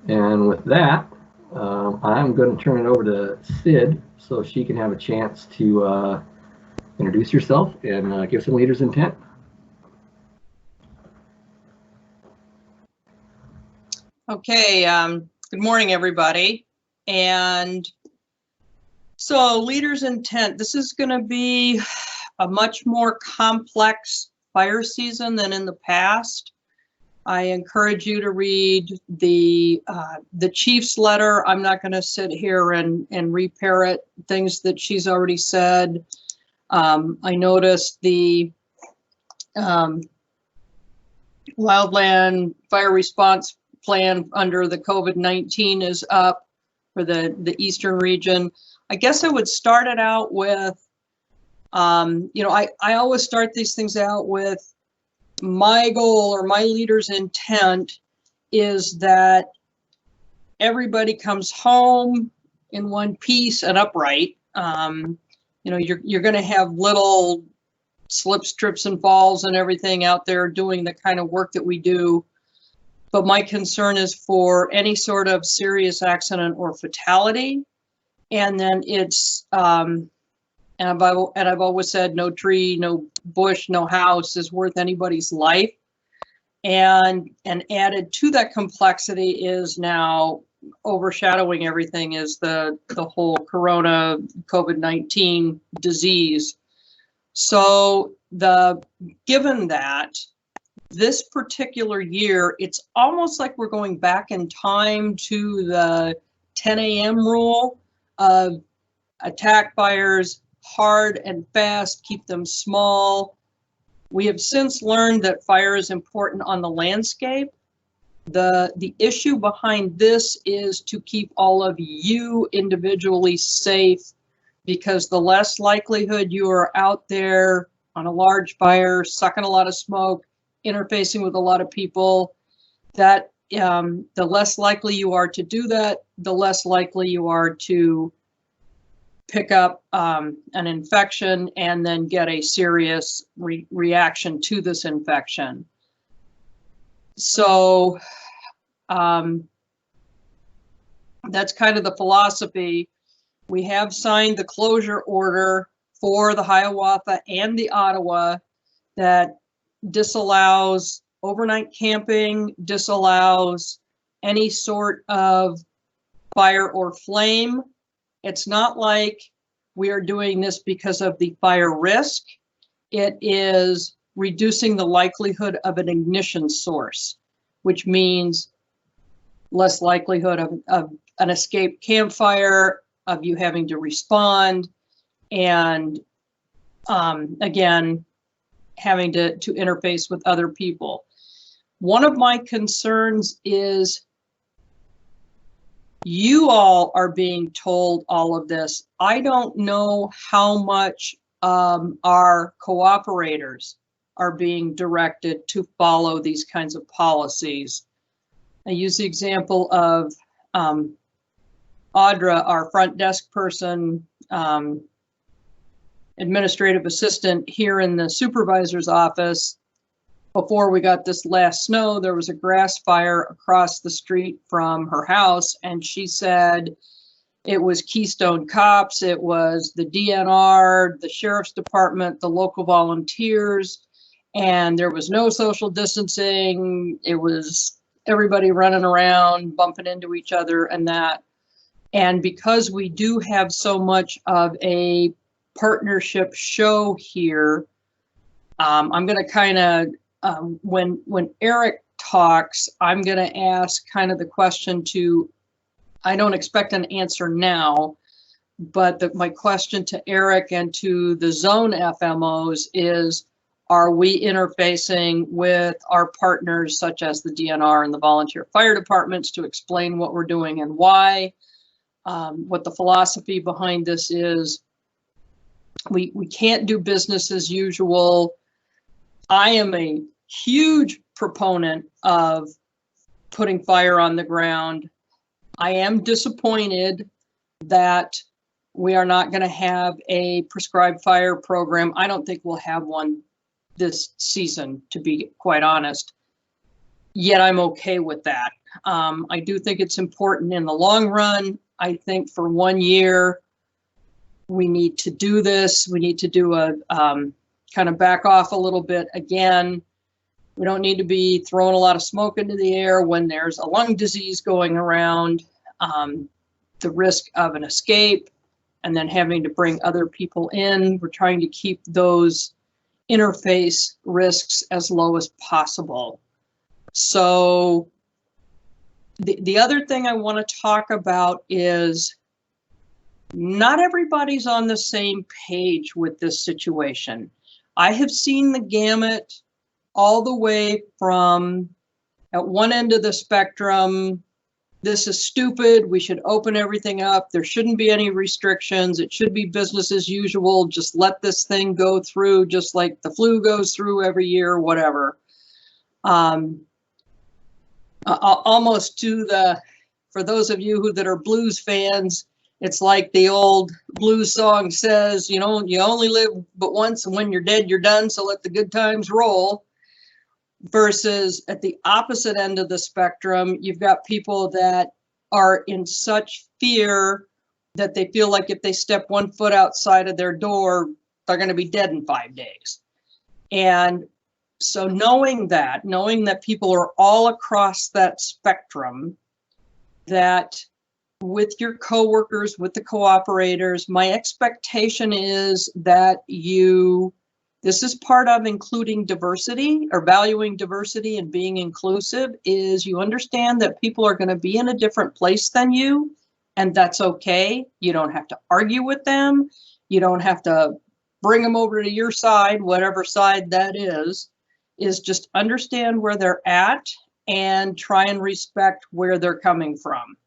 And with that, I'm going to turn it over to Sid so she can have a chance to introduce herself and give some leader's intent. Okay, good morning, everybody. And so leader's intent, this is going to be a much more complex fire season than in the past. I encourage you to read the chief's letter. I'm not going to sit here and reparrot things that she's already said. I noticed the wildland fire response plan under the COVID-19 is up for the eastern region. I guess I would start it out with, I always start these things out with my goal or my leader's intent is that everybody comes home in one piece and upright. You're going to have little slips, trips, and falls and everything out there doing the kind of work that we do. But my concern is for any sort of serious accident or fatality. And then it's, and I've always said no tree, no bush, no house is worth anybody's life. And added to that complexity is now overshadowing everything is the whole corona COVID-19 disease. So given that, this particular year, it's almost like we're going back in time to the 10 a.m. rule of attack fires hard and fast, keep them small. We have since learned that fire is important on the landscape. The issue behind this is to keep all of you individually safe, because the less likelihood you are out there on a large fire, sucking a lot of smoke, interfacing with a lot of people, that the less likely you are to do that, the less likely you are to pick up an infection and then get a serious reaction to this infection. So that's kind of the philosophy. We have signed the closure order for the Hiawatha and the Ottawa that disallows overnight camping, disallows any sort of fire or flame. It's not like we are doing this because of the fire risk. It is reducing the likelihood of an ignition source, which means less likelihood of an escaped campfire, of you having to respond, and again, having to interface with other people. One of my concerns is you all are being told all of this. I don't know how much our cooperators are being directed to follow these kinds of policies. I use the example of Audra, our front desk person, administrative assistant here in the supervisor's office. Before we got this last snow, there was a grass fire across the street from her house, and she said it was Keystone Cops, it was the DNR, the Sheriff's Department, the local volunteers, and there was no social distancing. It was everybody running around, bumping into each other and that. And because we do have so much of a partnership show here, I'm going to kind of, when Eric talks, I'm going to ask kind of the question to, I don't expect an answer now, but my question to Eric and to the zone FMOs is, are we interfacing with our partners such as the DNR and the volunteer fire departments to explain what we're doing and why? What the philosophy behind this is. We can't do business as usual. I am a huge proponent of putting fire on the ground. I am disappointed that we are not going to have a prescribed fire program. I don't think we'll have one this season, to be quite honest. Yet I'm okay with that. I do think it's important in the long run. I think for 1 year, we need to do this. We need to do a kind of back off a little bit again. We don't need to be throwing a lot of smoke into the air when there's a lung disease going around, the risk of an escape, and then having to bring other people in. We're trying to keep those interface risks as low as possible. So the other thing I want to talk about is not everybody's on the same page with this situation. I have seen the gamut all the way from, at one end of the spectrum, this is stupid, we should open everything up, there shouldn't be any restrictions, it should be business as usual, just let this thing go through just like the flu goes through every year, whatever. Almost to the, for those of you that are blues fans, it's like the old blues song says, you know, you only live but once, and when you're dead, you're done, so let the good times roll. Versus at the opposite end of the spectrum, you've got people that are in such fear that they feel like if they step 1 foot outside of their door, they're going to be dead in 5 days. And so knowing that people are all across that spectrum, that with your coworkers, with the cooperators, my expectation is that this is part of including diversity or valuing diversity and being inclusive, is you understand that people are going to be in a different place than you, and that's okay. You don't have to argue with them. You don't have to bring them over to your side, whatever side that is just understand where they're at and try and respect where they're coming from.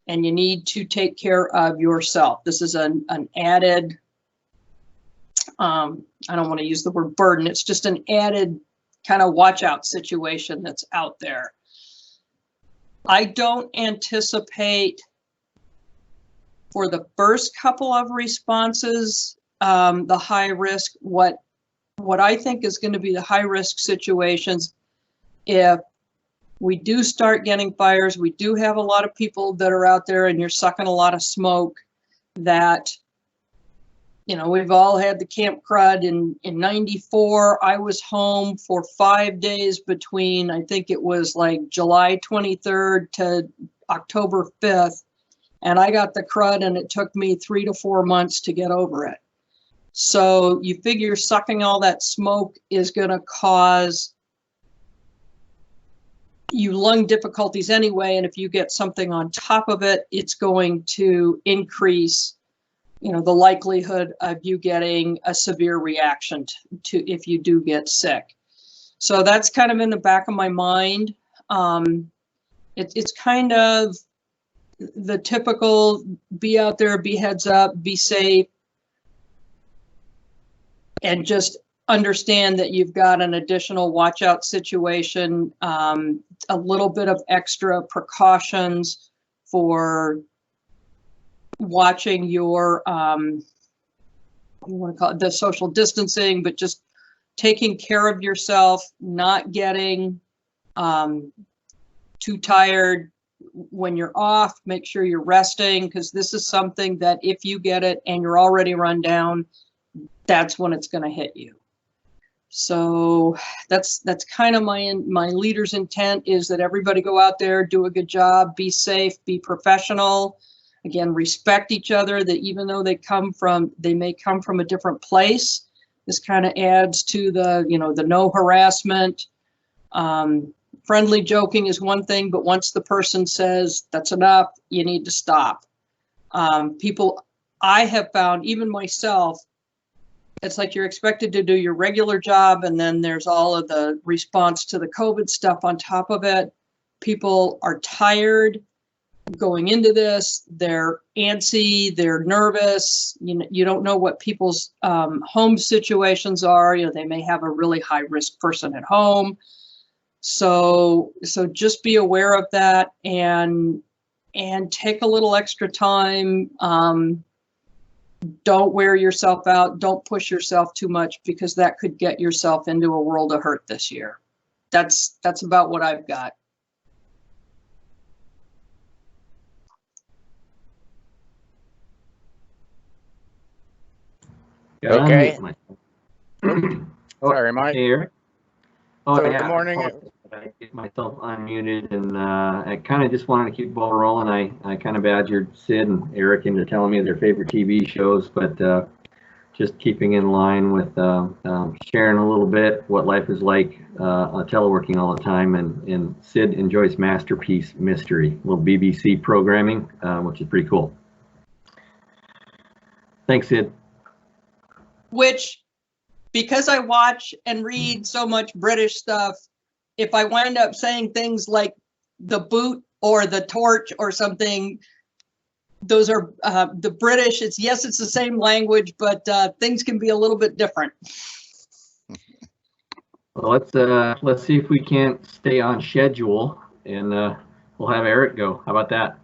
And you need to take care of yourself. This is an added, I don't want to use the word burden. It's just an added kind of watch out situation that's out there. I don't anticipate for the first couple of responses, the high risk, what I think is going to be the high risk situations. If we do start getting fires, we do have a lot of people that are out there and you're sucking a lot of smoke, that, you know, we've all had the camp crud. In 94, I was home for 5 days between, I think it was like July 23rd to October 5th. And I got the crud and it took me 3 to 4 months to get over it. So you figure sucking all that smoke is going to cause you lung difficulties anyway. And if you get something on top of it, it's going to increase, you know, the likelihood of you getting a severe reaction to if you do get sick. So that's kind of in the back of my mind. It's kind of the typical be out there, be heads up, be safe, and just understand that you've got an additional watch out situation, a little bit of extra precautions for watching your, you want to call it the social distancing, but just taking care of yourself, not getting too tired when you're off. Make sure you're resting, because this is something that if you get it and you're already run down, that's when it's going to hit you. So that's kind of my leader's intent, is that everybody go out there, do a good job, be safe, be professional. Again, respect each other, that even though they may come from a different place, this kind of adds to the, you know, the no harassment. Friendly joking is one thing, but once the person says that's enough, you need to stop. People, I have found, even myself, it's like you're expected to do your regular job, and then there's all of the response to the COVID stuff on top of it. People are tired going into this. They're antsy, they're nervous. You don't know what people's home situations are. You know, they may have a really high risk person at home. So just be aware of that and take a little extra time. Don't wear yourself out. Don't push yourself too much, because that could get yourself into a world of hurt this year. That's about what I've got. Gotta Okay. unmute myself. Oh, Sorry, Mike. hey, Eric. Oh, So yeah. good morning. I get myself unmuted, and I kind of just wanted to keep the ball rolling. I kind of badgered Sid and Eric into telling me their favorite TV shows, but just keeping in line with sharing a little bit what life is like teleworking all the time. And Sid enjoys Masterpiece Mystery, a little BBC programming, which is pretty cool. Thanks, Sid. Which, because I watch and read so much British stuff, if I wind up saying things like the boot or the torch or something, those are the British. It's the same language, but things can be a little bit different. Well, let's see if we can't stay on schedule, and we'll have Eric go. How about that?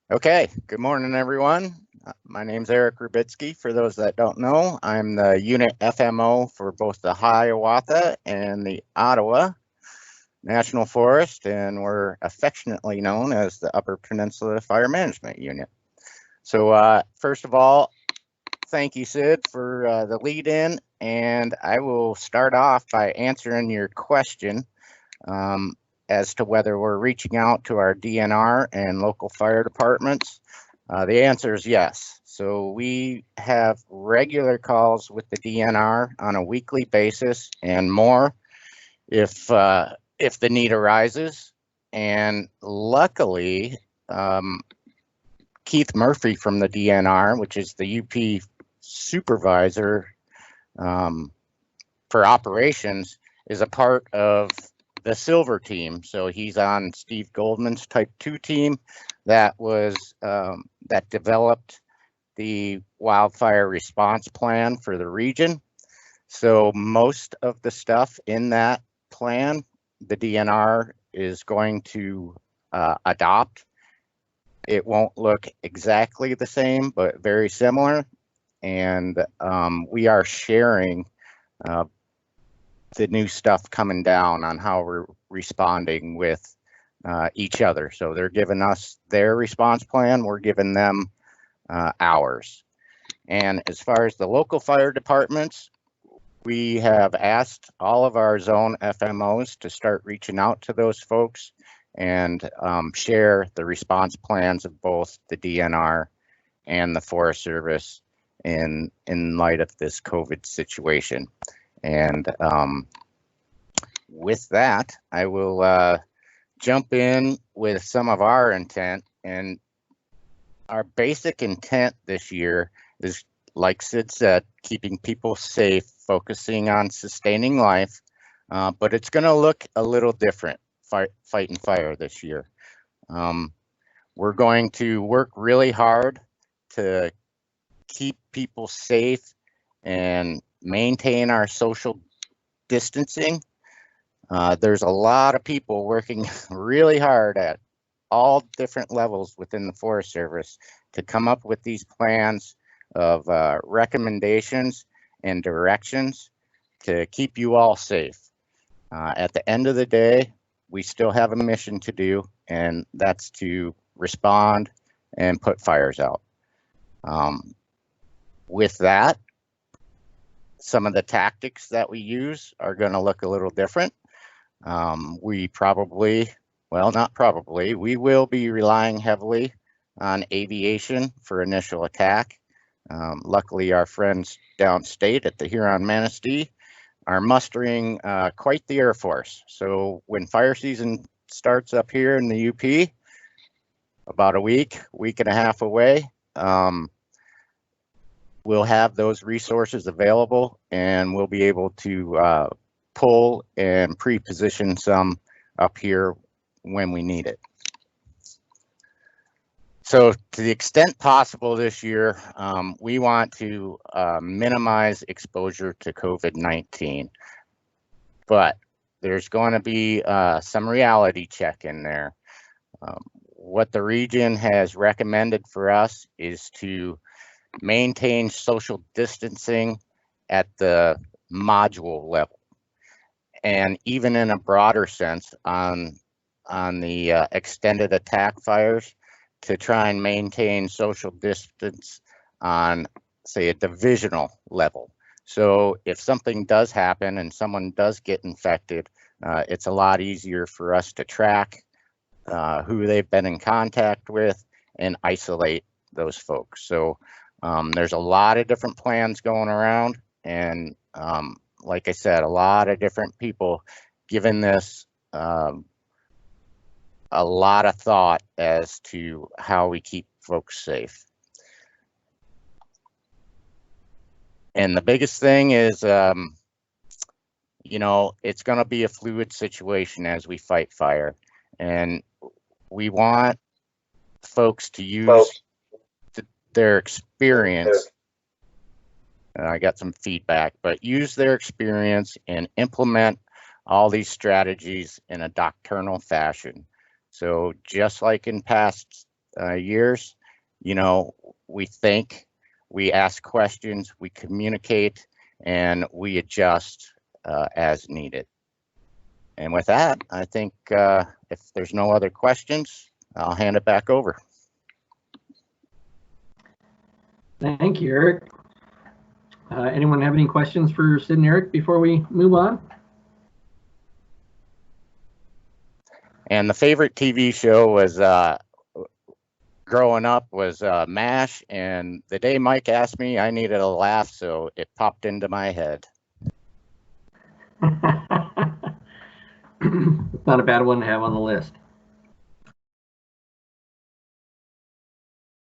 Okay. Good morning, everyone. My name's Eric Rubitsky. For those that don't know, I'm the unit FMO for both the Hiawatha and the Ottawa National Forest, and we're affectionately known as the Upper Peninsula Fire Management Unit. So first of all, thank you, Sid, for the lead in, and I will start off by answering your question as to whether we're reaching out to our DNR and local fire departments. The answer is yes. So we have regular calls with the DNR on a weekly basis and more if the need arises. And luckily, Keith Murphy from the DNR, which is the UP supervisor for operations, is a part of the silver team. So he's on Steve Goldman's type 2 team that was that developed the wildfire response plan for the region. So most of the stuff in that plan, the DNR is going to adopt. It won't look exactly the same, but very similar. And we are sharing the new stuff coming down on how we're responding with each other. So they're giving us their response plan, we're giving them ours. And as far as the local fire departments, we have asked all of our zone FMOs to start reaching out to those folks and share the response plans of both the DNR and the Forest Service in light of this COVID situation. And with that, I will jump in with some of our intent. And our basic intent this year is, like Sid said, keeping people safe, focusing on sustaining life, but it's going to look a little different, fighting fire this year. We're going to work really hard to keep people safe and maintain our social distancing. There's a lot of people working really hard at all different levels within the Forest Service to come up with these plans of recommendations and directions to keep you all safe. At the end of the day, we still have a mission to do, and that's to respond and put fires out. With that, some of the tactics that we use are going to look a little different. We probably, well, not probably, we will be relying heavily on aviation for initial attack. Luckily, our friends downstate at the Huron-Manistee are mustering quite the Air Force. So when fire season starts up here in the UP, about a week and a half away, we'll have those resources available, and we'll be able to pull and pre-position some up here when we need it. So to the extent possible this year, we want to minimize exposure to COVID-19, but there's going to be some reality check in there. What the region has recommended for us is to maintain social distancing at the module level, and even in a broader sense on the extended attack fires, to try and maintain social distance on say, a divisional level. So if something does happen and someone does get infected, it's a lot easier for us to track who they've been in contact with and isolate those folks. So there's a lot of different plans going around, and like I said, a lot of different people giving this a lot of thought as to how we keep folks safe. And the biggest thing is, you know, it's going to be a fluid situation as we fight fire. And we want folks to use their experience. I got some feedback, but use their experience and implement all these strategies in a doctrinal fashion. So just like in past years, you know, we think, we ask questions, we communicate, and we adjust as needed. And with that, I think if there's no other questions, I'll hand it back over. Thank you, Eric. Anyone have any questions for Sid and Eric before we move on? And the favorite TV show was growing up was MASH, and the day Mike asked me, I needed a laugh, so it popped into my head. It's not a bad one to have on the list.